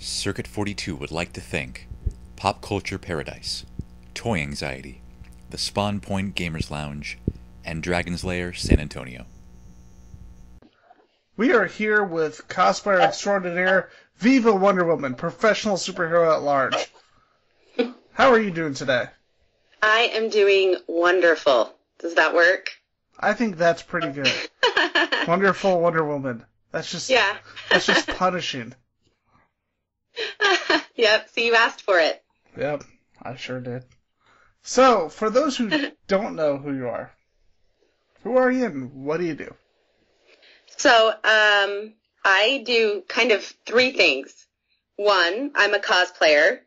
Circuit 42 would like to thank Pop Culture Paradise, Toy Anxiety, the Spawn Point Gamers Lounge, and Dragon's Lair San Antonio. We are here with cosplayer extraordinaire Viva Wonder Woman, professional superhero at large. How are you doing today? I am doing wonderful. Does that work? I think that's pretty good. Wonderful Wonder Woman. That's just punishing. Yep, so you asked for it. Yep, I sure did. So, for those who don't know who you are you and what do you do? So, I do kind of three things. One, I'm a cosplayer.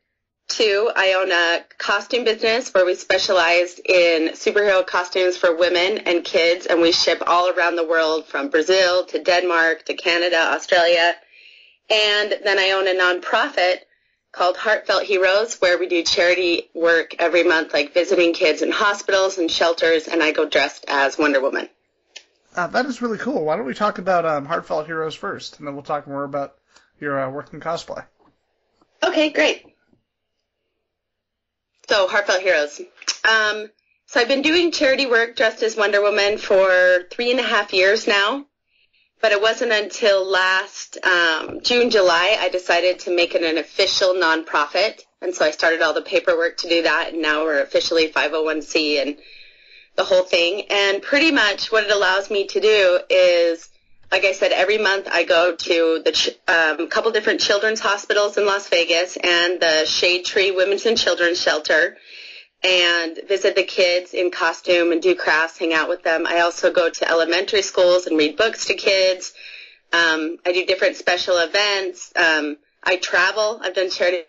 Two, I own a costume business where we specialize in superhero costumes for women and kids, and we ship all around the world from Brazil to Denmark to Canada, Australia. And then I own a nonprofit called Heartfelt Heroes where we do charity work every month, like visiting kids in hospitals and shelters, and I go dressed as Wonder Woman. That is really cool. Why don't we talk about Heartfelt Heroes first, and then we'll talk more about your work in cosplay. Okay, great. So, Heartfelt Heroes. So I've been doing charity work dressed as Wonder Woman for 3.5 years now, but it wasn't until last June, July, I decided to make it an official nonprofit, and so I started all the paperwork to do that, and now we're officially 501c and the whole thing. And pretty much what it allows me to do is, like I said, every month I go to the couple different children's hospitals in Las Vegas and the Shade Tree Women's and Children's Shelter and visit the kids in costume and do crafts, hang out with them. I also go to elementary schools and read books to kids. I do different special events. I travel. I've done charity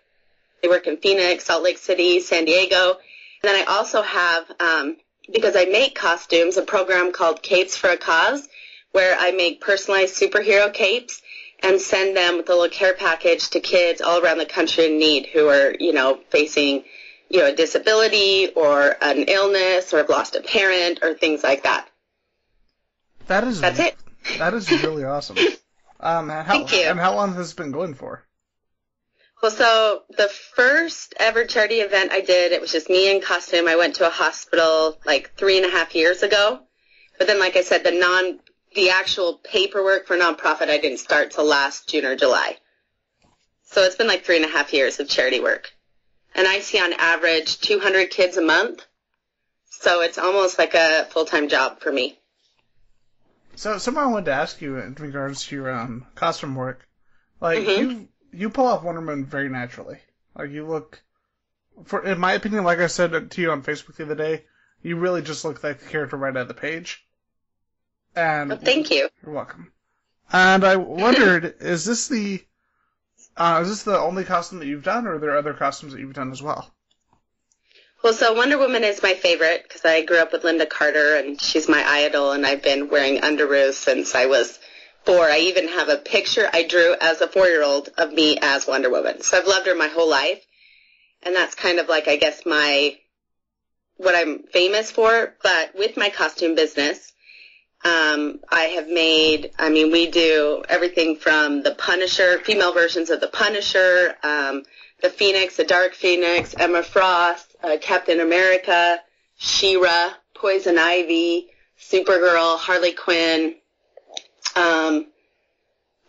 work in Phoenix, Salt Lake City, San Diego. And then I also have, because I make costumes, a program called Capes for a Cause, where I make personalized superhero capes and send them with a little care package to kids all around the country in need who are, facing, a disability or an illness or have lost a parent or things like that. That's it. That is really awesome. Thank you. And how long has this been going for? Well, so the first ever charity event I did, it was just me in costume. I went to a hospital like 3.5 years ago. But then, like I said, the actual paperwork for nonprofit I didn't start till last June or July. So it's been like 3.5 years of charity work. And I see on average 200 kids a month. So it's almost like a full-time job for me. So something I wanted to ask you in regards to your costume work. Like, Mm-hmm. you pull off Wonder Woman very naturally. Like, you look, in my opinion, like I said to you on Facebook the other day, you really just look like the character right out of the page. And well, thank you. You're welcome. And I wondered, is this the only costume that you've done, or are there other costumes that you've done as well? Well, so Wonder Woman is my favorite because I grew up with Linda Carter, and she's my idol, and I've been wearing underoos since I was 4. I even have a picture I drew as a 4-year-old of me as Wonder Woman. So I've loved her my whole life, and that's kind of like, I guess, what I'm famous for. But with my costume business, we do everything from the Punisher, female versions of the Punisher, the Phoenix, the Dark Phoenix, Emma Frost, Captain America, She-Ra, Poison Ivy, Supergirl, Harley Quinn, I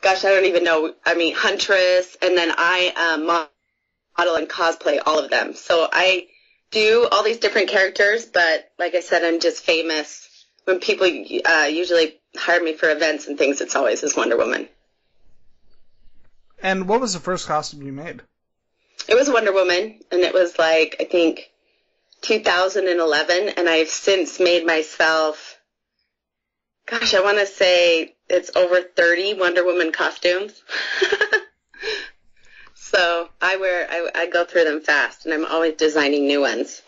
don't even know, Huntress, and then I model and cosplay all of them. So I do all these different characters, but like I said, I'm just famous. When people usually hire me for events and things, it's always as Wonder Woman. And what was the first costume you made? It was Wonder Woman, and it was like, I think, 2011, and I've since made myself, I want to say it's over 30 Wonder Woman costumes. So I go through them fast, and I'm always designing new ones.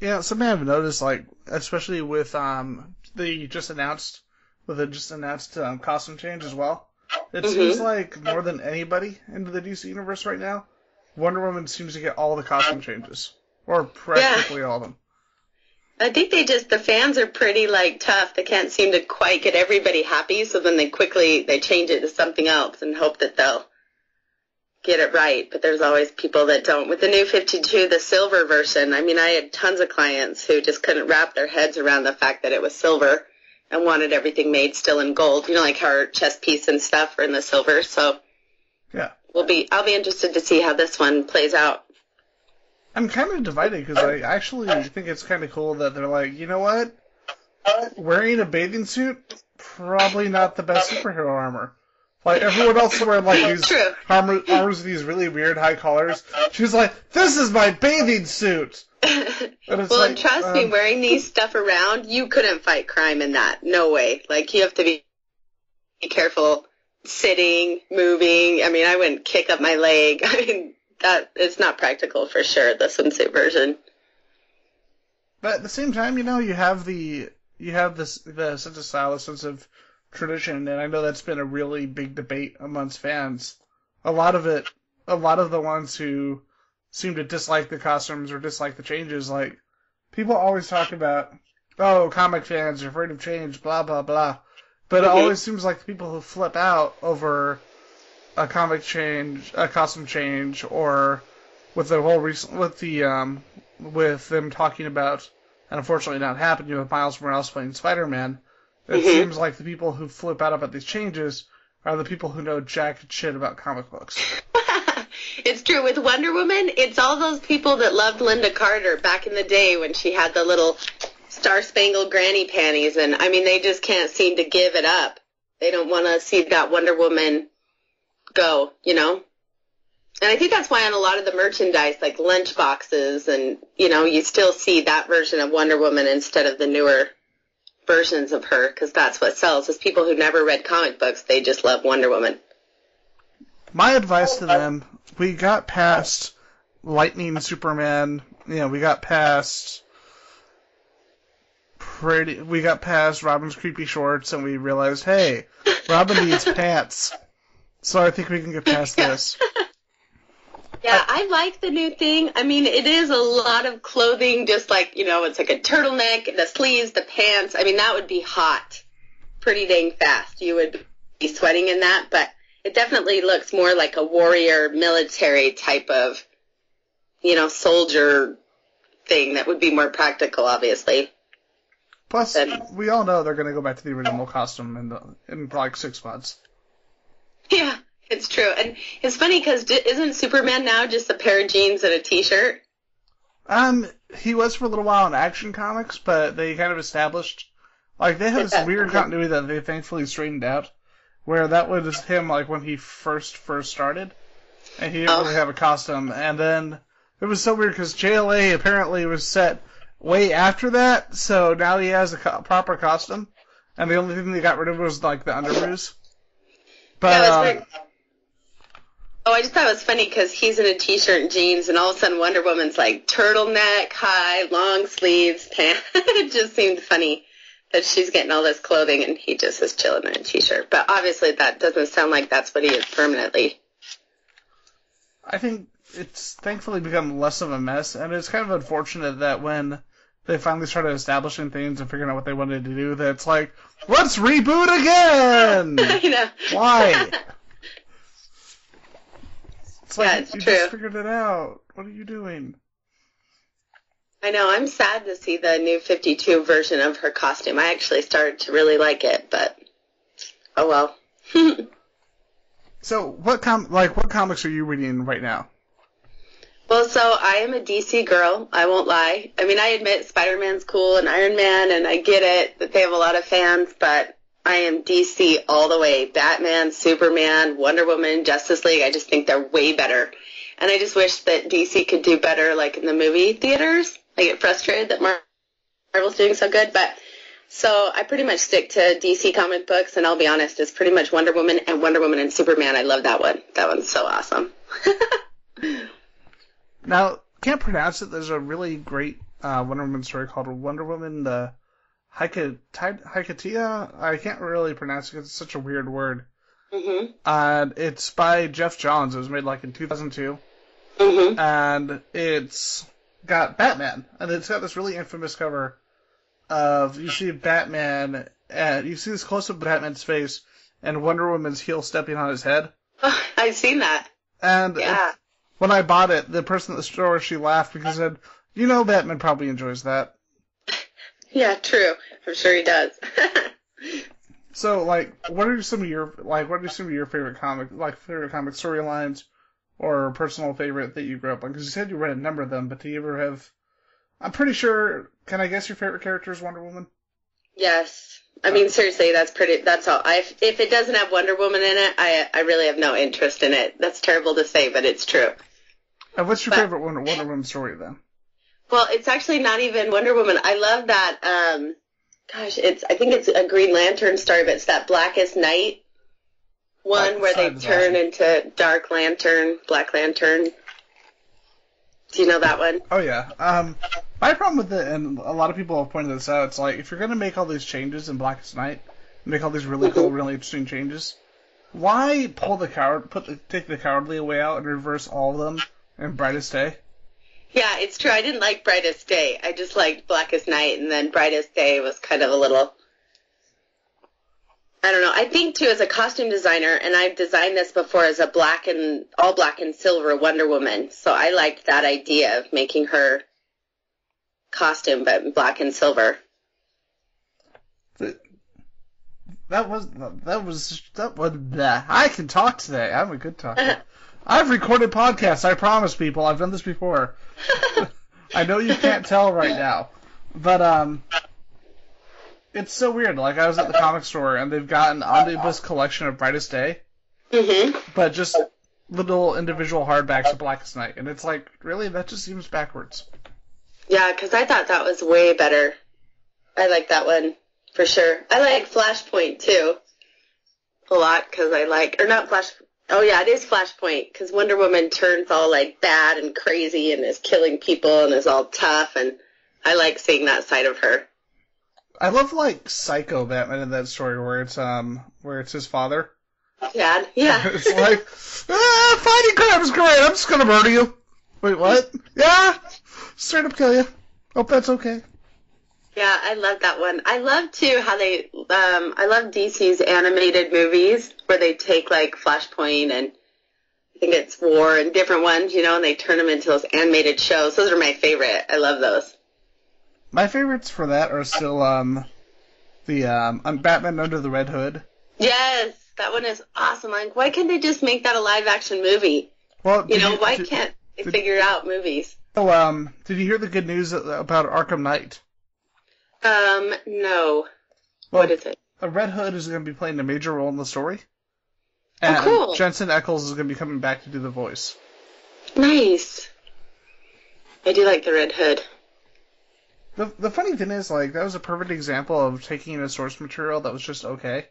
Yeah, something I've noticed, like, especially with the just announced costume change as well. It seems like more than anybody into the DC universe right now, Wonder Woman seems to get all the costume changes, or practically all of them. I think the fans are pretty, tough. They can't seem to quite get everybody happy, so then they change it to something else and hope that they'll get it right, but there's always people that don't. With the new 52, the silver version, I mean, I had tons of clients who just couldn't wrap their heads around the fact that it was silver and wanted everything made still in gold. You know, like how our chest piece and stuff are in the silver. So yeah, I'll be interested to see how this one plays out. I'm kind of divided because I actually think it's kind of cool that they're like, you know what? Wearing a bathing suit, probably not the best superhero armor. Like, everyone else wearing, like, these armors with these really weird high collars. She's like, this is my bathing suit! And trust me, wearing these stuff around, you couldn't fight crime in that. No way. Like, you have to be careful sitting, moving. I mean, I wouldn't kick up my leg. I mean, that it's not practical for sure, the swimsuit version. But at the same time, you know, you have the sense of style, a sense of tradition, and I know that's been a really big debate amongst fans. A lot of the ones who seem to dislike the costumes or dislike the changes, like, people always talk about, oh, comic fans are afraid of change, blah, blah, blah. But it always seems like the people who flip out over a comic change, a costume change, or with the whole with them talking about, and unfortunately not happening with Miles Morales playing Spider-Man, it seems like the people who flip out about these changes are the people who know jack shit about comic books. It's true. With Wonder Woman, it's all those people that loved Linda Carter back in the day when she had the little star-spangled granny panties, and, I mean, they just can't seem to give it up. They don't want to see that Wonder Woman go, you know? And I think that's why on a lot of the merchandise, like lunch boxes, and, you know, you still see that version of Wonder Woman instead of the newer versions of her, because that's what sells. Is people who never read comic books, they just love Wonder Woman. My advice to them, we got past Lightning Superman, you know, we got past Robin's creepy shorts, and we realized, hey, Robin needs pants. So I think we can get past this. Yeah, I like the new thing. I mean, it is a lot of clothing, just like, you know, it's like a turtleneck, the sleeves, the pants. I mean, that would be hot pretty dang fast. You would be sweating in that, but it definitely looks more like a warrior military type of, you know, soldier thing that would be more practical, obviously. Plus, we all know they're going to go back to the original costume in like 6 months. Yeah. It's true. And it's funny because isn't Superman now just a pair of jeans and a t-shirt? He was for a little while in Action Comics, but they kind of established, like, they had this weird continuity that they thankfully straightened out, where that was him, like, when he first started, and he didn't really have a costume. And then it was so weird because JLA apparently was set way after that, so now he has a proper costume, and the only thing they got rid of was, like, the underoos. But, I just thought it was funny because he's in a t-shirt and jeans, and all of a sudden Wonder Woman's like turtleneck, high, long sleeves, pants. It just seemed funny that she's getting all this clothing and he just is chilling in a t-shirt. But obviously that doesn't sound like that's what he is permanently. I think it's thankfully become less of a mess, and it's kind of unfortunate that when they finally started establishing things and figuring out what they wanted to do, that it's like, let's reboot again! I know. Why? It's like, it's you true. just figured it out. What are you doing? I know. I'm sad to see the new 52 version of her costume. I actually started to really like it, but oh well. So, what comics are you reading right now? Well, so I am a DC girl. I won't lie. I mean, I admit Spider-Man's cool and Iron Man, and I get it that they have a lot of fans, but I am DC all the way. Batman, Superman, Wonder Woman, Justice League. I just think they're way better. And I just wish that DC could do better, like in the movie theaters. I get frustrated that Marvel's doing so good. But so I pretty much stick to DC comic books, and I'll be honest, it's pretty much Wonder Woman and Superman. I love that one. That one's so awesome. Now, can't pronounce it. There's a really great Wonder Woman story called Wonder Woman, the Hikatia? I can't really pronounce it because it's such a weird word. Mm-hmm. And it's by Jeff Johns. It was made like in 2002. Mm-hmm. And it's got Batman. And it's got this really infamous cover of, you see Batman, and you see this close-up of Batman's face, and Wonder Woman's heel stepping on his head. Oh, I've seen that. And Yeah. when I bought it, the person at the store, she laughed because said, Batman probably enjoys that. Yeah, true. I'm sure he does. So, what are some of your favorite favorite comic storylines or personal favorite that you grew up on? Because you said you read a number of them, but do you ever have? I'm pretty sure. Can I guess your favorite character is Wonder Woman? Yes. I mean, seriously, that's all. If it doesn't have Wonder Woman in it, I really have no interest in it. That's terrible to say, but it's true. And what's your favorite Wonder Woman story then? Well, it's actually not even Wonder Woman. I love that. I think it's a Green Lantern story, but it's that Blackest Night one where they turn into Dark Lantern, Black Lantern. Do you know that one? Oh yeah. My problem with it, and a lot of people have pointed this out, it's like if you're gonna make all these changes in Blackest Night, make all these really cool, really interesting changes, why take the cowardly way out and reverse all of them in Brightest Day? Yeah, it's true. I didn't like Brightest Day. I just liked Blackest Night, and then Brightest Day was kind of a little... I don't know. I think, too, as a costume designer, and I've designed this before as a all black and silver Wonder Woman, so I liked that idea of making her costume, but black and silver. I can talk today. I'm a good talker. I've recorded podcasts, I promise, people. I've done this before. I know you can't tell right now. But, it's so weird. Like, I was at the comic store, and they've got an omnibus collection of Brightest Day. Mm-hmm. But just little individual hardbacks of Blackest Night. And it's like, really? That just seems backwards. Yeah, because I thought that was way better. I like that one, for sure. I like Flashpoint, too. A lot, because I like... Or not Flash... Oh, yeah, it is Flashpoint, because Wonder Woman turns all, bad and crazy and is killing people and is all tough, and I like seeing that side of her. I love, Psycho Batman in that story where it's his father. Dad, yeah. It's like, fighting crime is great, I'm just gonna murder you. Wait, what? Yeah! Straight up kill you. Hope that's okay. Yeah, I love that one. I love, too, how I love DC's animated movies where they take, Flashpoint and I think it's War and different ones, and they turn them into those animated shows. Those are my favorite. I love those. My favorites for that are still, Batman Under the Red Hood. Yes, that one is awesome. Why can't they just make that a live-action movie? Well, why can't they figure out movies? Oh, did you hear the good news about Arkham Knight? No. Well, what is it? Red Hood is going to be playing a major role in the story. And cool. Jensen Ackles is going to be coming back to do the voice. Nice. I do like the Red Hood. The funny thing is, that was a perfect example of taking a source material that was just okay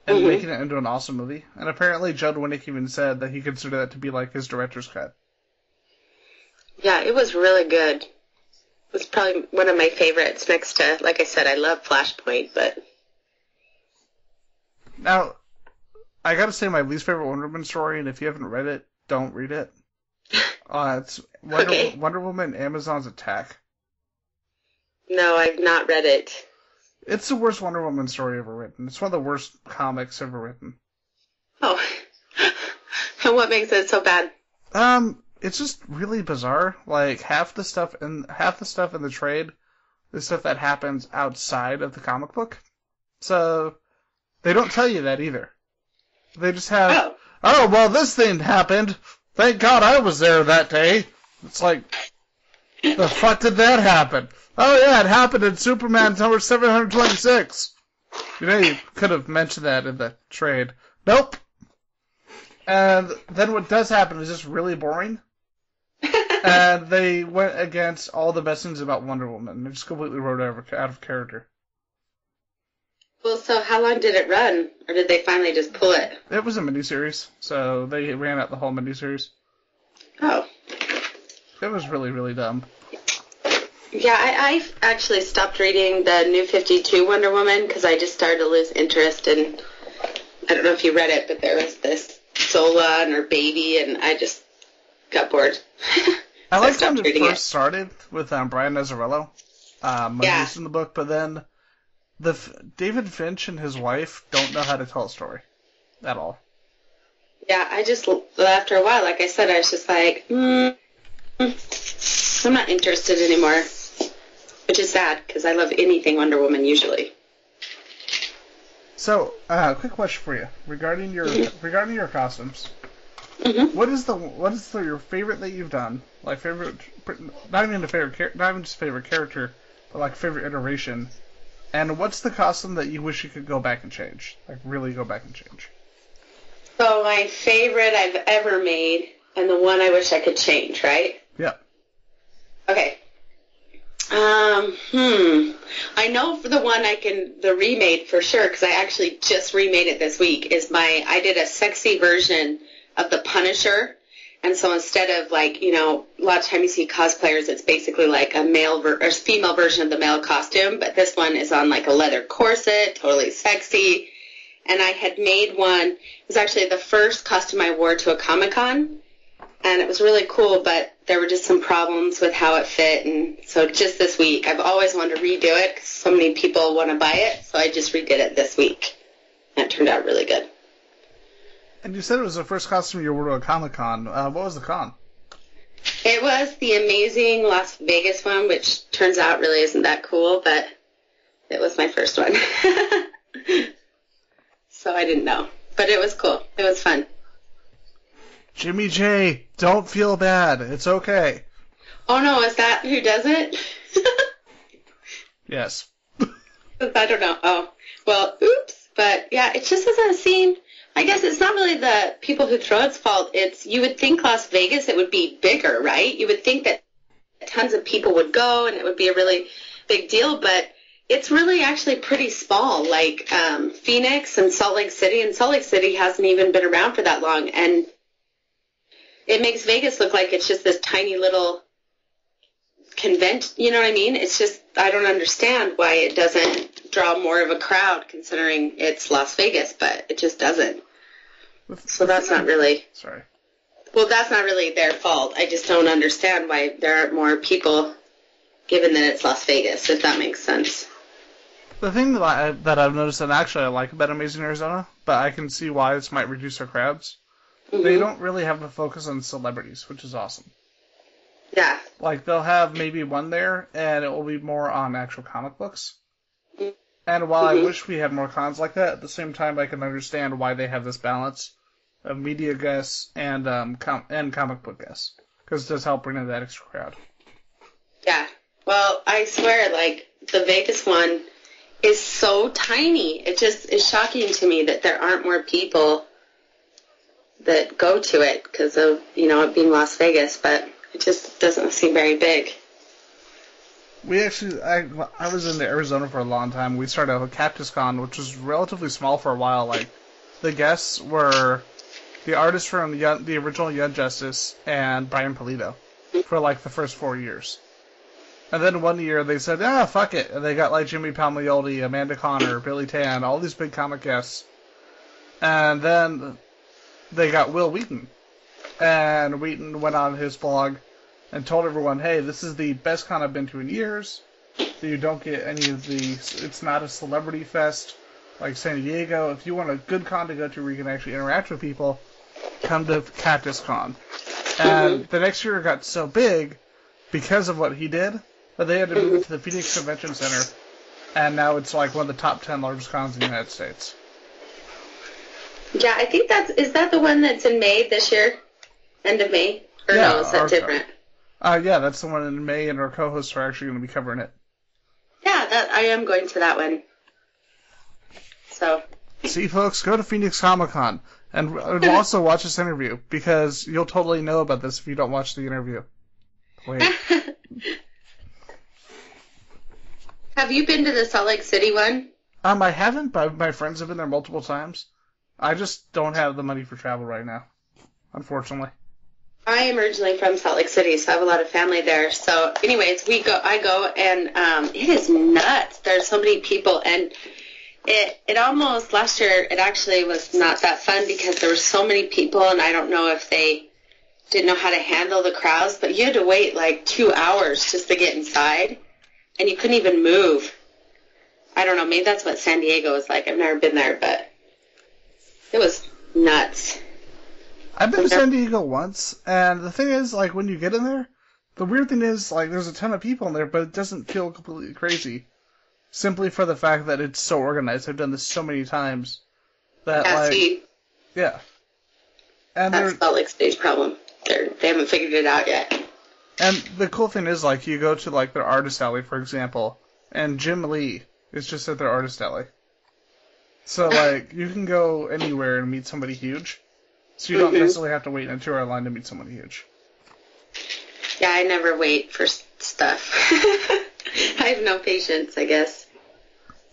and making it into an awesome movie. And apparently Judd Winnick even said that he considered that to be his director's cut. Yeah, it was really good. It was probably one of my favorites next to, like I said, I love Flashpoint, but... Now, I gotta say my least favorite Wonder Woman story, and if you haven't read it, don't read it. It's Wonder Woman Amazon's Attack. No, I've not read it. It's the worst Wonder Woman story ever written. It's one of the worst comics ever written. Oh. And what makes it so bad? It's just really bizarre. Half the stuff in the trade is stuff that happens outside of the comic book. So they don't tell you that either. They just have, oh well, this thing happened. Thank God I was there that day. It's like, the fuck did that happen? Oh yeah, it happened in Superman number 726. You could have mentioned that in the trade. Nope. And then what does happen is just really boring. And they went against all the best things about Wonder Woman. They just completely wrote it out of character. Well, so how long did it run? Or did they finally just pull it? It was a miniseries, so they ran out the whole miniseries. Oh. It was really, really dumb. Yeah, I actually stopped reading the New 52 Wonder Woman because I just started to lose interest in... I don't know if you read it, but there was this Zola and her baby, and I just got bored. I liked when it first started with Brian Azzarello, when he was in the book, but then David Finch and his wife don't know how to tell a story at all. Yeah, after a while, like I said, I was just like, I'm not interested anymore, which is sad because I love anything Wonder Woman usually. So, quick question for you regarding your costumes. Mm-hmm. What is your favorite that you've done? Like favorite, not even just favorite character, but like favorite iteration. And what's the costume that you wish you could go back and change? Like really go back and change. So my favorite I've ever made, and the one I wish I could change, right? Yeah. Okay. I know for the one the remade for sure, because I actually just remade it this week, I did a sexy version of the Punisher. And so instead of like, a lot of times you see cosplayers, it's basically like a female version of the male costume, but this one is on like a leather corset, totally sexy. And I had made one, it was actually the first costume I wore to a Comic-Con, and it was really cool, but there were just some problems with how it fit, and so just this week, I've always wanted to redo it because so many people want to buy it, so I just redid it this week, and it turned out really good. And you said it was the first costume you wore to a Comic-Con. What was the con? It was the amazing Las Vegas one, which turns out really isn't that cool, but it was my first one. So I didn't know. But it was cool. It was fun. Jimmy J, don't feel bad. It's okay. Oh, no, is that who does it? Yes. I don't know. Oh, well, oops. But, yeah, it just doesn't seem... I guess it's not really the people who throw it's fault. You would think Las Vegas, it would be bigger, right? You would think that tons of people would go and it would be a really big deal, but it's really actually pretty small, like Phoenix and Salt Lake City, and Salt Lake City hasn't even been around for that long, and it makes Vegas look like it's just this tiny little convention, you know what I mean? It's just, I don't understand why it doesn't draw more of a crowd considering it's Las Vegas, but it just doesn't. So that's not really... Sorry. Well, that's not really their fault. I just don't understand why there aren't more people given that it's Las Vegas, if that makes sense. The thing that I've noticed and actually I like about Amazing Arizona, but I can see why this might reduce their crowds, they don't really have a focus on celebrities, which is awesome. Yeah. Like, they'll have maybe one there, and it will be more on actual comic books. And while I wish we had more cons like that, at the same time I can understand why they have this balance of media guests and comic book guests, because it does help bring in that extra crowd. Yeah. Well, I swear, like, the Vegas one is so tiny. It just is shocking to me that there aren't more people that go to it because of, it being Las Vegas, but it just doesn't seem very big. I was in Arizona for a long time. We started a Cactus Con, which was relatively small for a while. Like, the guests were the artists from the original Young Justice and Brian Pulido for, like, the first 4 years. And then one year they said, fuck it. And they got, like, Jimmy Palmiotti, Amanda Conner, Billy Tan, all these big comic guests. And then they got Will Wheaton. And Wheaton went on his blog and told everyone, hey, this is the best con I've been to in years. You don't get any of it's not a celebrity fest like San Diego. If you want a good con to go to where you can actually interact with people, come to Cactus Con. And the next year it got so big because of what he did that they had to move it to the Phoenix Convention Center. And now it's like one of the top 10 largest cons in the United States. Yeah, I think is that the one that's in May this year? End of May? Or no, is that different? Yeah, that's the one in May, and our co-hosts are actually going to be covering it. Yeah, I am going to that one. So. See, folks, go to Phoenix Comic-Con, and also watch this interview, because you'll totally know about this if you don't watch the interview. Wait. Have you been to the Salt Lake City one? I haven't, but my friends have been there multiple times. I just don't have the money for travel right now, unfortunately. I am originally from Salt Lake City, so I have a lot of family there. So, anyways, I go, and it is nuts. There's so many people, and it almost, last year, it actually was not that fun because there were so many people, and I don't know if they didn't know how to handle the crowds, but you had to wait like 2 hours just to get inside, and you couldn't even move. I don't know, maybe that's what San Diego is like. I've never been there, but it was nuts. I've been to San Diego once, and the thing is, like, when you get in there, the weird thing is, like, there's a ton of people in there, but it doesn't feel completely crazy. Simply for the fact that it's so organized. I've done this so many times that, yeah. And that's Salt Lake City's problem. They haven't figured it out yet. And the cool thing is, like, you go to, like, their artist alley, for example, and Jim Lee is just at their artist alley. So, like, you can go anywhere and meet somebody huge. So you don't necessarily have to wait in a 2-hour line to meet someone huge. Yeah, I never wait for stuff. I have no patience, I guess.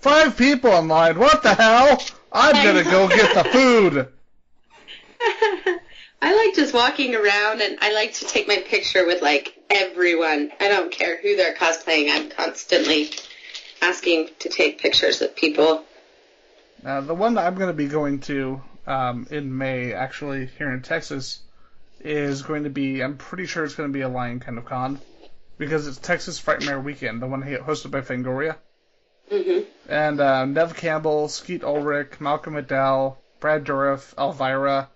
5 people in line. What the hell? I'm gonna go get the food. I like just walking around, and I like to take my picture with, like, everyone. I don't care who they're cosplaying. I'm constantly asking to take pictures with people. The one that I'm going to be going to in May, actually, here in Texas, is going to be, I'm pretty sure it's going to be a Lion kind of con, because it's Texas Frightmare Weekend, the one hosted by Fangoria. Mm-hmm. And Nev Campbell, Skeet Ulrich, Malcolm McDowell, Brad Dourif, Elvira.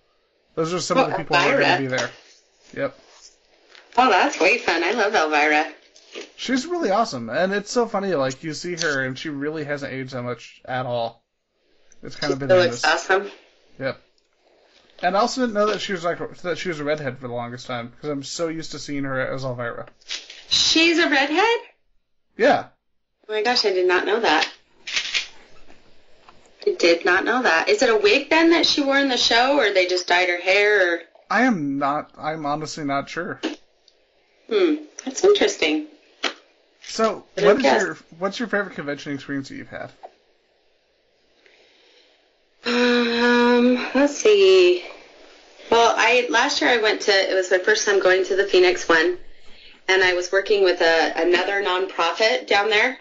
Those are some of the people who are going to be there. Yep. Oh, that's way fun. I love Elvira. She's really awesome, and it's so funny, like, you see her, and she really hasn't aged that much at all. It's kind of bananas. She looks awesome. Yep. And I also didn't know that she was a redhead for the longest time, because I'm so used to seeing her as Elvira. She's a redhead? Yeah. Oh my gosh, I did not know that. I did not know that. Is it a wig then that she wore in the show, or they just dyed her hair? Or? I'm honestly not sure. That's interesting. So, what's your favorite convention experience that you've had? Let's see. Well, last year it was my first time going to the Phoenix one, and I was working with another nonprofit down there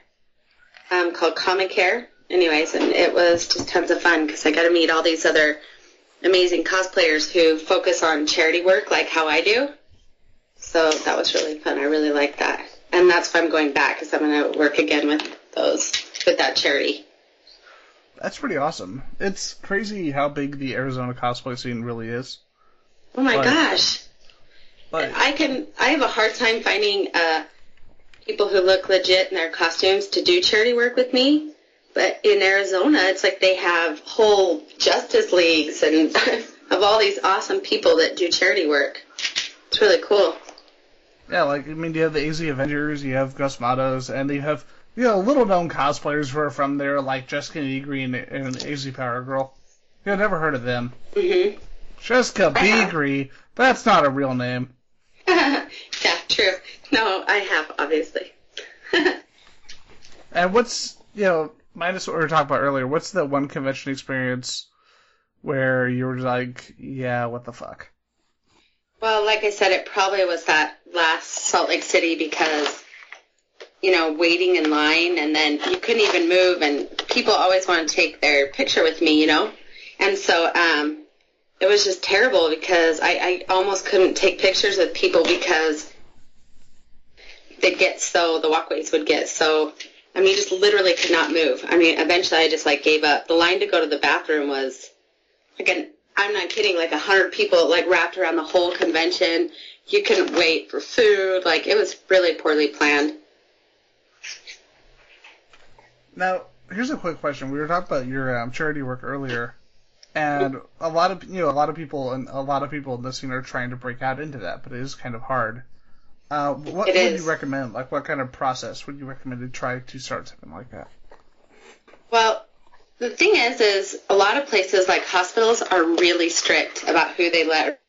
called Comic Care. Anyways, and it was just tons of fun because I got to meet all these other amazing cosplayers who focus on charity work like how I do. So that was really fun. I really liked that. And that's why I'm going back, because I'm going to work again with that charity. That's pretty awesome. It's crazy how big the Arizona cosplay scene really is. Oh my gosh. I have a hard time finding people who look legit in their costumes to do charity work with me. But in Arizona, it's like they have whole justice leagues and of all these awesome people that do charity work. It's really cool. Yeah, like, I mean, you have the AZ Avengers, you have Gus Matos, and you have, little-known cosplayers who are from there, like Jessica Negri and AZ Power Girl. I've never heard of them. Mm-hmm. Jessica Negri, that's not a real name. Yeah, true. No, I have, obviously. And what's, minus what we were talking about earlier, what's the one convention experience where you were like, yeah, what the fuck? Well, like I said, it probably was that last Salt Lake City because, waiting in line, and then you couldn't even move, and people always want to take their picture with me, And so it was just terrible because I almost couldn't take pictures with people because the walkways would get so, you just literally could not move. Eventually I just, gave up. The line to go to the bathroom was, I'm not kidding, 100 people, wrapped around the whole convention. You couldn't wait for food. It was really poorly planned. Now, here's a quick question. We were talking about your charity work earlier, and a lot of people in this scene are trying to break out into that, but it is kind of hard. What would you recommend? What kind of process would you recommend to try to start something like that? Well, the thing is a lot of places like hospitals are really strict about who they let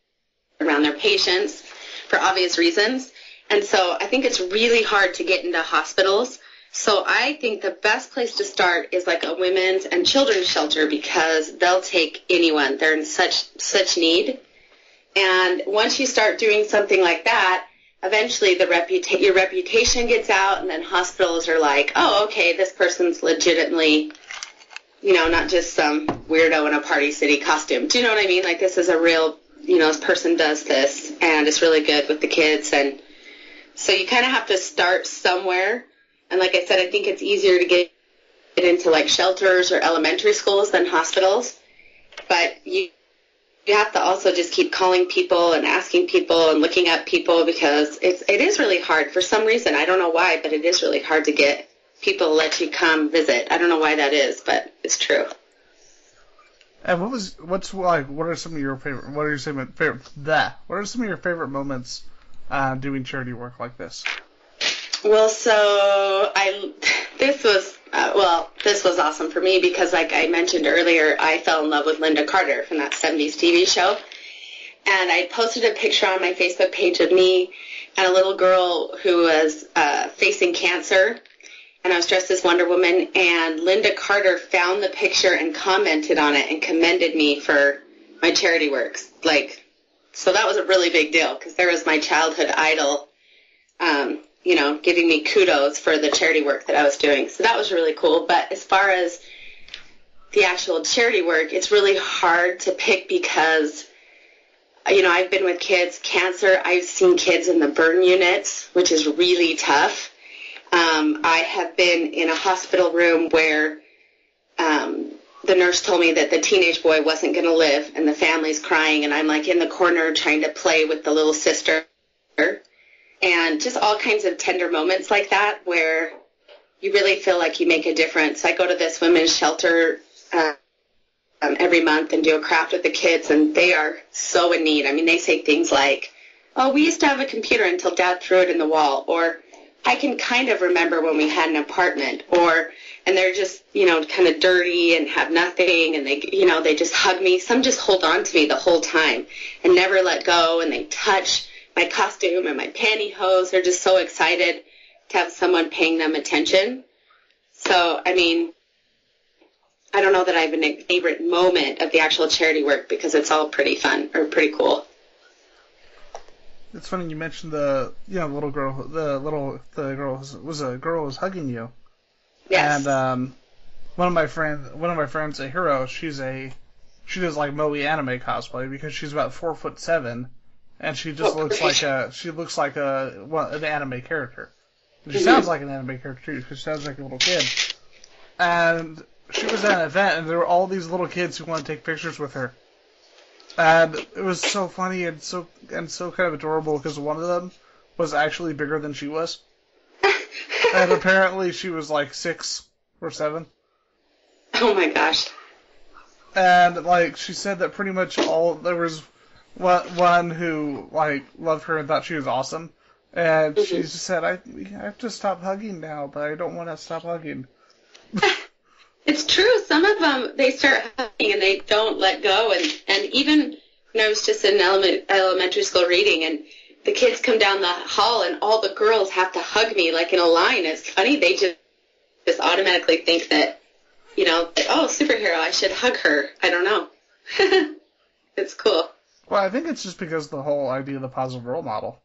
around their patients for obvious reasons. And so I think it's really hard to get into hospitals. So I think the best place to start is a women's and children's shelter because they'll take anyone. They're in such need. And once you start doing something like that, eventually your reputation gets out, and then hospitals are like, oh, okay, this person's legitimately, not just some weirdo in a Party City costume. Do you know what I mean? This is a real, this person does this, and it's really good with the kids. And so you kind of have to start somewhere. And like I said, I think it's easier to get into shelters or elementary schools than hospitals. But you you have to also just keep calling people and asking people and looking at people, because it is really hard for some reason. I don't know why, but it is really hard to get people to let you come visit. I don't know why that is, but it's true. And what are some of your favorite moments doing charity work like this? Well, so this was awesome for me because, like I mentioned earlier, I fell in love with Linda Carter from that 70s TV show. And I posted a picture on my Facebook page of me and a little girl who was facing cancer, and I was dressed as Wonder Woman, and Linda Carter found the picture and commented on it and commended me for my charity works. So that was a really big deal because there was my childhood idol, giving me kudos for the charity work that I was doing. So that was really cool. But as far as the actual charity work, it's really hard to pick because, I've been with kids, cancer, I've seen kids in the burn units, which is really tough. I have been in a hospital room where the nurse told me that the teenage boy wasn't going to live, and the family's crying, and I'm in the corner trying to play with the little sister. And just all kinds of tender moments like that where you really feel like you make a difference. I go to this women's shelter every month and do a craft with the kids, and they are so in need. I mean, they say things like, oh, we used to have a computer until Dad threw it in the wall, or I can kind of remember when we had an apartment, and they're just, kind of dirty and have nothing, and they just hug me. Some just hold on to me the whole time and never let go, and they touch my costume and my pantyhose. They're just so excited to have someone paying them attention. So, I mean, I don't know that I have a favorite moment of the actual charity work because it's all pretty fun or pretty cool. It's funny you mentioned the little girl. The girl was a girl who was hugging you. Yes. And one of my friends, a hero. She does Moe anime cosplay because she's about 4'7", and she just looks like an anime character. She sounds like an anime character too, because she sounds like a little kid. And she was at an event, and there were all these little kids who wanted to take pictures with her. And it was so funny and so kind of adorable because one of them was actually bigger than she was. And apparently she was 6 or 7. Oh my gosh. And she said that pretty much there was one who loved her and thought she was awesome. And she just said, I have to stop hugging now, but I don't want to stop hugging. It's true. Some of them, they start hugging and they don't let go. And even when I was just in elementary school reading, and the kids come down the hall and all the girls have to hug me in a line. It's funny. They just automatically think that, oh, superhero, I should hug her. I don't know. It's cool. Well, I think it's just because the whole idea of the positive role model,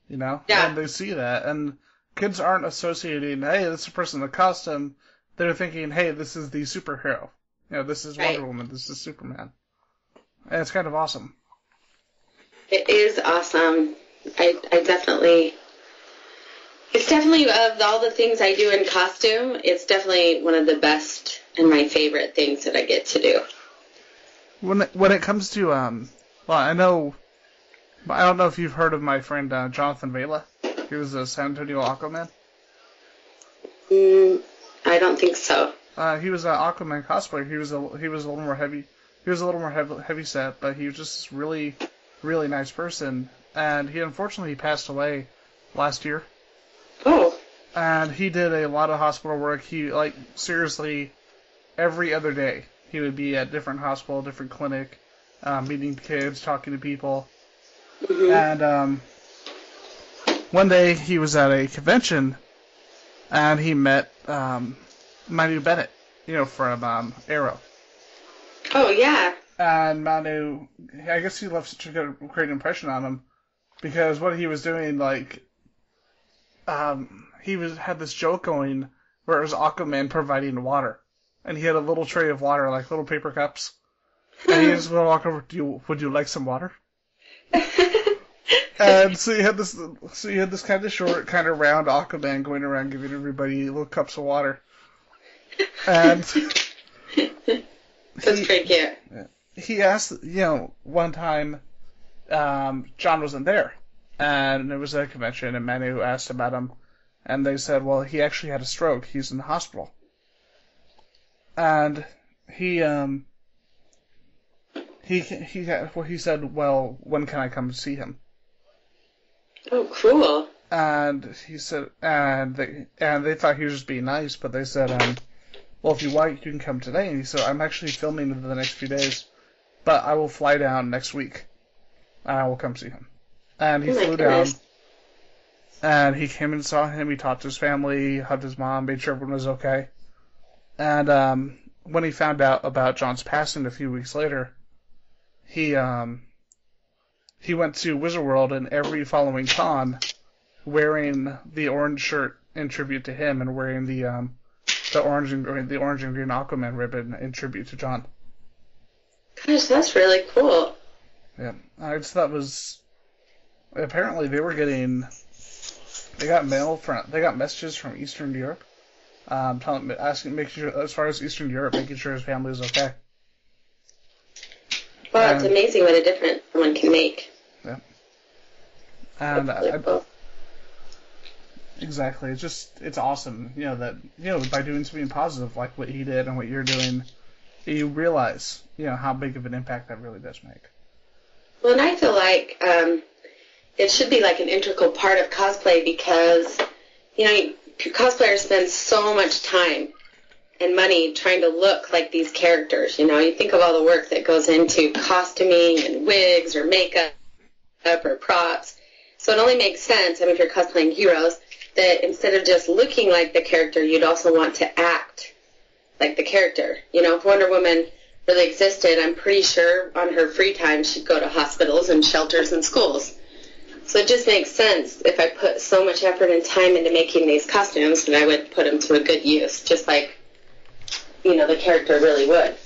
Yeah. And they see that. And kids aren't associating, hey, this is a person in a costume. They're thinking, hey, this is the superhero. This is Wonder Woman. This is Superman. And it's kind of awesome. It is awesome. It's definitely, of all the things I do in costume, it's definitely one of the best and my favorite things that I get to do. When it comes to, I don't know if you've heard of my friend Jonathan Vela. He was a San Antonio Aquaman. I don't think so. He was an Aquaman cosplayer. He was a little more heavy. He was a little more heavy set, but he was just this really, really nice person. And he unfortunately passed away last year. Oh. And he did a lot of hospital work. He seriously every other day he would be at different hospital, different clinic, meeting kids, talking to people. Mm-hmm. And one day he was at a convention. And he met Manu Bennett, from Arrow. Oh, yeah. And Manu, I guess he left such a great impression on him because what he was doing, had this joke going where it was Aquaman providing water. And he had a little tray of water, little paper cups. And he just would walk over, would you like some water? And so you had this kind of short, kind of round Aquaman going around giving everybody little cups of water. And that's pretty cute. he asked, one time, John wasn't there, and it was at a convention, and Manu asked about him, and they said, well, he actually had a stroke. He's in the hospital. And he said, well, when can I come see him? Oh, cool. And he said, and they thought he was just being nice, but they said, well, if you like, you can come today. And he said, I'm actually filming in the next few days, but I will fly down next week, and I will come see him. And he flew down, and he came and saw him. He talked to his family, hugged his mom, made sure everyone was okay. And when he found out about John's passing a few weeks later, he went to Wizard World and every following con wearing the orange shirt in tribute to him and wearing the orange and green Aquaman ribbon in tribute to John. Gosh, that's really cool. Yeah, I just thought apparently they got messages from Eastern Europe, making sure, as far as Eastern Europe, making sure his family is okay. Wow, it's amazing what a difference someone can make. Yeah. And cool. Exactly. It's awesome, that, by doing something positive like what he did and what you're doing, you realize, how big of an impact that really does make. Well, and I feel like it should be like an integral part of cosplay because, cosplayers spend so much time and money trying to look like these characters. You think of all the work that goes into costuming and wigs or makeup or props. So it only makes sense, if you're cosplaying heroes, that instead of just looking like the character, you'd also want to act like the character. If Wonder Woman really existed, I'm pretty sure on her free time she'd go to hospitals and shelters and schools. So it just makes sense if I put so much effort and time into making these costumes, that I would put them to a good use, just like, the character really would.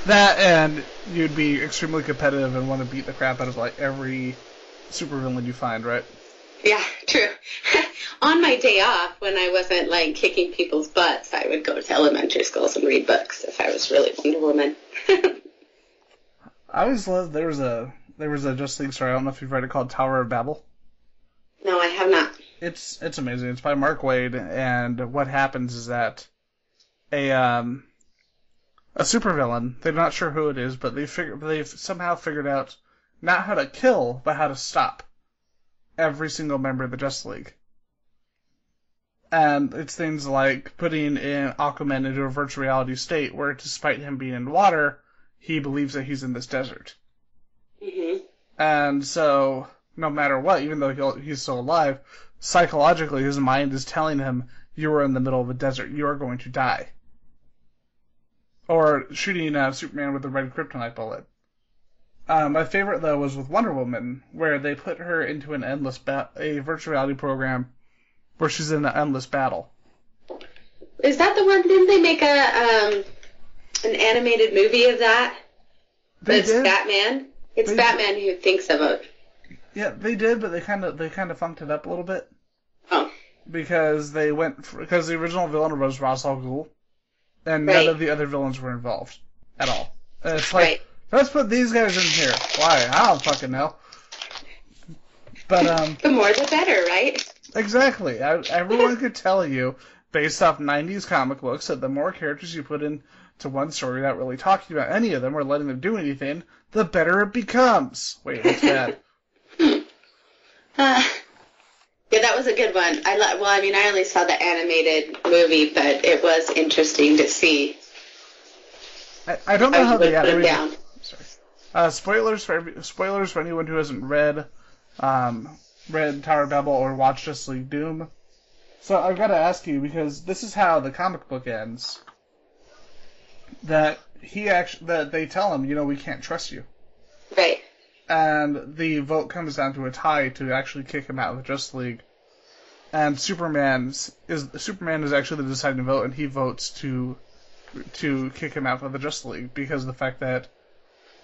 That, and you'd be extremely competitive and want to beat the crap out of, every supervillain you find, right? Yeah, true. On my day off, when I wasn't, kicking people's butts, I would go to elementary schools and read books if I was really Wonder Woman. I always loved, there was a Justice League story, I don't know if you've read it, called Tower of Babel. No, I have not. It's amazing. It's by Mark Waid, and what happens is that a supervillain, they're not sure who it is, but they've somehow figured out not how to kill, but how to stop every single member of the Justice League. And it's things like putting in Aquaman into a virtual reality state where, despite him being in water, he believes that he's in this desert. Mm-hmm. And so, no matter what, even though he's still alive, psychologically his mind is telling him, you are in the middle of a desert, you are going to die. Or shooting Superman with a red kryptonite bullet. My favorite, though, was with Wonder Woman, where they put her into a virtual reality program where she's in an endless battle. Is that the one? Didn't they make an animated movie of that? It's Batman. It's Batman who thinks of it. Yeah, they did, but they kind of funked it up a little bit. Oh. Because the original villain was Ra's al Ghul, and none of the other villains were involved at all. And it's like, let's put these guys in here. Why? I don't fucking know. But the more the better, right? Exactly. Everyone could tell you, based off 90s comic books, that the more characters you put into one story without really talking about any of them or letting them do anything, the better it becomes. Wait, that's bad. Yeah, that was a good one. I only saw the animated movie, but it was interesting to see. I don't know how the animated... Spoilers for anyone who hasn't read Tower of Babel or watched Justice League Doom. So I've got to ask you, because this is how the comic book ends. That they tell him, we can't trust you. Right. And the vote comes down to a tie to actually kick him out of the Justice League. And Superman is actually the deciding vote, and he votes to kick him out of the Justice League because of the fact that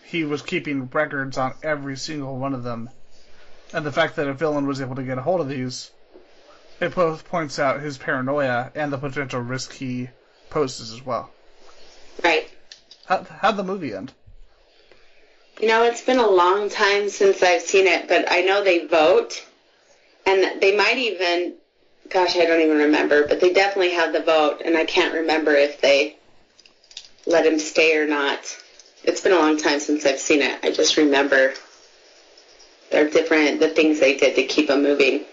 he was keeping records on every single one of them. And the fact that a villain was able to get a hold of these, it both points out his paranoia and the potential risk he poses as well. Right. How'd the movie end? You know, it's been a long time since I've seen it, but I know they vote, and they might even, gosh, I don't even remember, but they definitely have the vote, and I can't remember if they let him stay or not. It's been a long time since I've seen it. I just remember the things they did to keep him moving,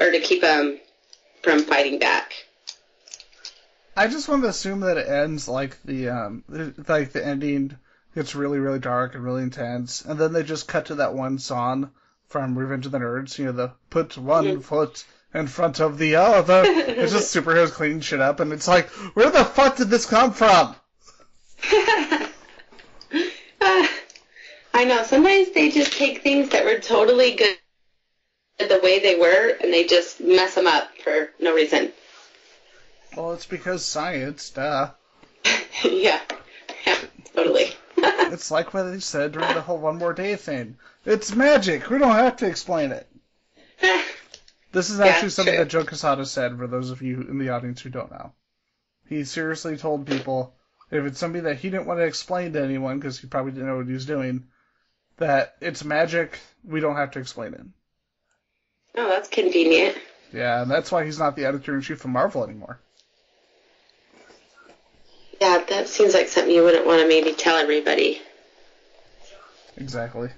or to keep him from fighting back. I just want to assume that it ends like the ending gets really, really dark and really intense, and then they just cut to that one song from Revenge of the Nerds, the put one foot in front of the other. It's just superheroes cleaning shit up, and it's like, where the fuck did this come from? I know, sometimes they just take things that were totally good the way they were, and they just mess them up for no reason. Well, it's because science, duh. Yeah, totally. It's like what they said during the whole One More Day thing. It's magic. We don't have to explain it. This is actually something that Joe Quesada said, for those of you in the audience who don't know. He seriously told people, if it's something that he didn't want to explain to anyone, because he probably didn't know what he was doing, that it's magic, we don't have to explain it. Oh, that's convenient. Yeah, and that's why he's not the editor-in-chief of Marvel anymore. Yeah, that seems like something you wouldn't want to maybe tell everybody. Exactly.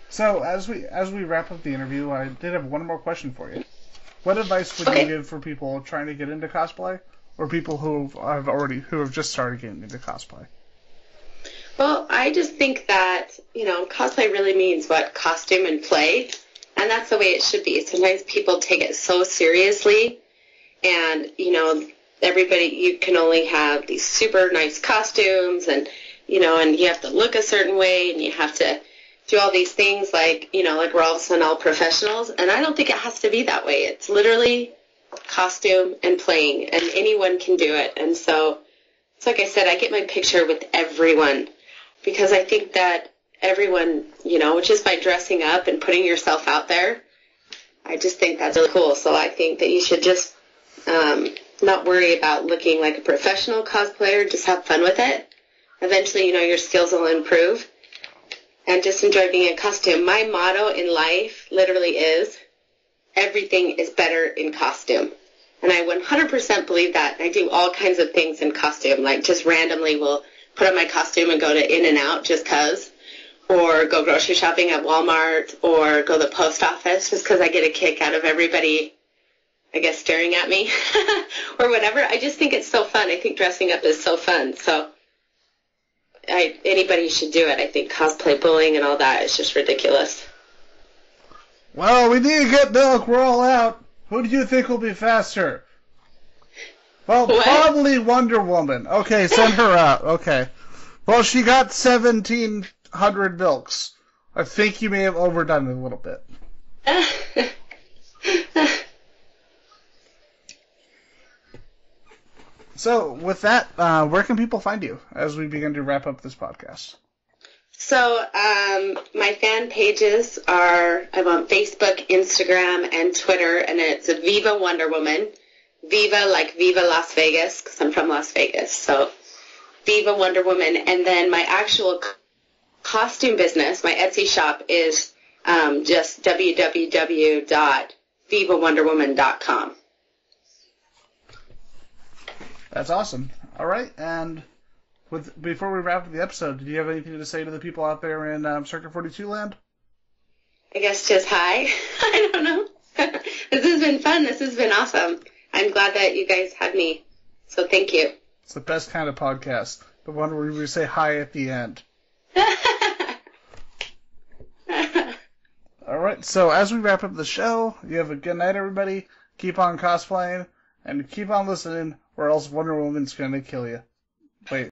So, as we wrap up the interview, I did have one more question for you. What advice would you give for people trying to get into cosplay, or people who have just started getting into cosplay? Well, I just think that, cosplay really means costume and play, and that's the way it should be. Sometimes people take it so seriously, and, everybody, you can only have these super nice costumes, and, and you have to look a certain way, and you have to do all these things like we're all of a sudden all professionals, and I don't think it has to be that way. It's literally costume and playing, and anyone can do it. And so, it's like I said, I get my picture with everyone, because I think that everyone, just by dressing up and putting yourself out there, I just think that's really cool. So I think that you should just not worry about looking like a professional cosplayer, just have fun with it. Eventually, your skills will improve, and just enjoy being in costume. My motto in life literally is, everything is better in costume. And I 100% believe that. I do all kinds of things in costume, like just randomly will put on my costume and go to In-N-Out just 'cause, or go grocery shopping at Walmart, or go to the post office just 'cause I get a kick out of everybody, I guess, staring at me, or whatever. I just think it's so fun. I think dressing up is so fun. So anybody should do it. I think cosplay bullying and all that is just ridiculous. Well, we need to get milk. We're all out. Who do you think will be faster? Well, what? Probably Wonder Woman. Okay, send her out. Okay. Well, she got 1,700 milks. I think you may have overdone it a little bit. So, with that, where can people find you as we begin to wrap up this podcast? So, my fan pages are, I'm on Facebook, Instagram, and Twitter, and it's Viva Wonder Woman. Viva, like Viva Las Vegas, because I'm from Las Vegas. So, Viva Wonder Woman. And then my actual costume business, my Etsy shop, is just www.vivawonderwoman.com. That's awesome. All right, and before we wrap up the episode, do you have anything to say to the people out there in Circuit 42 land? I guess just hi. I don't know. This has been fun. This has been awesome. I'm glad that you guys had me, so thank you. It's the best kind of podcast, the one where we say hi at the end. All right, so as we wrap up the show, you have a good night, everybody. Keep on cosplaying, and keep on listening, or else Wonder Woman's going to kill you.